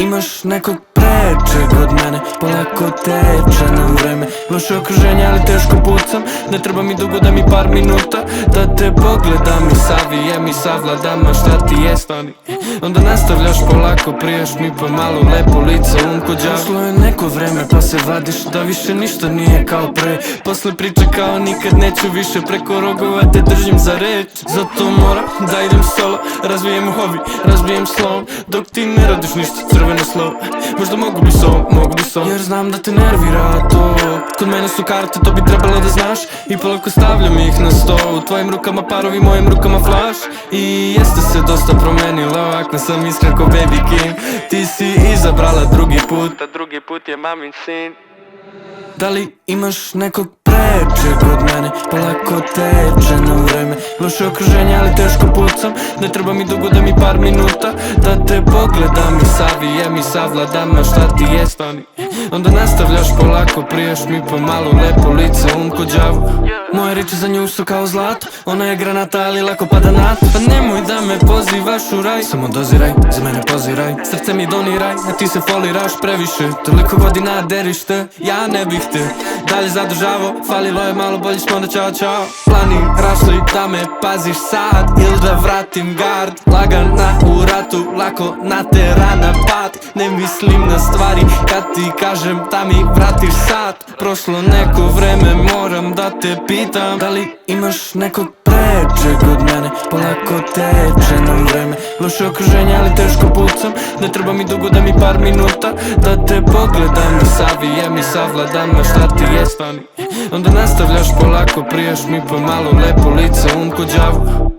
imaš nekog prečeg od mene, polako teče nam vreme. Loše okruženje, ali teško pucam, ne treba mi dugo da mi par minuta da te pogledam i savijem i savladam, a šta ti je stani. Onda nastavljaš polako, prijaš mi pa malo lepo lice, kod đavo. Prošlo je neko vreme pa se vadiš da više ništa nije kao pre. Posle priče kao nikad neću više, preko rogova te držim za reč. Zato moram da idem solo, razvijem hobi, razbijem slovom, dok ti ne radiš ništa crveno slovo. Možda mogu bi s ovom, jer znam da te nervira to. Kod mene su karte, to bi trebalo da znaš, i polako stavljam ih na sto. U tvojim rukama parovi, mojim rukama flash. I jeste se dosta promenilo, ak ne sam iskren ko Baby King. Ti si izabrala drugi put, a drugi put je mamin sin. Da li imaš nekog prečeg od mene, polako teče nam vreme. Loše okruženje, ali teško pucam, ne treba mi dugo da mi par minuta da te pogledam i savijem i savladam, a šta ti je stani. Onda nastavljaš polako, prijaš mi pa malo lepo lice, kod đavo. Moje riče za nju su kao zlato, ona je granata ali lako pada na to. Pa nemoj da me pozivaš u raj, samo doziraj, za mene poziraj. Srce mi doniraj, a ti se foliraš previše. Toliko godina deriš te, ja ne bih te dalje zadržavo, falilo je malo, bolje smo da čao čao. Planiraš li da me paziš sad ili da vratim gard? Lagana u ratu, lako natera na pad. Ne mislim na stvari kad ti kažem da mi vratiš sat. Prošlo neko vreme, moram da te pitam, da li imaš nekog prečeg od mene, polako teče nam vreme. Loše okruženje, ali teško pucam, ne treba mi dugo da mi par minuta da te pogledam i savijem i savladam, a šta ti je stani. Onda nastavljaš polako, prijaš mi pa malo lepo lice, kod đavo.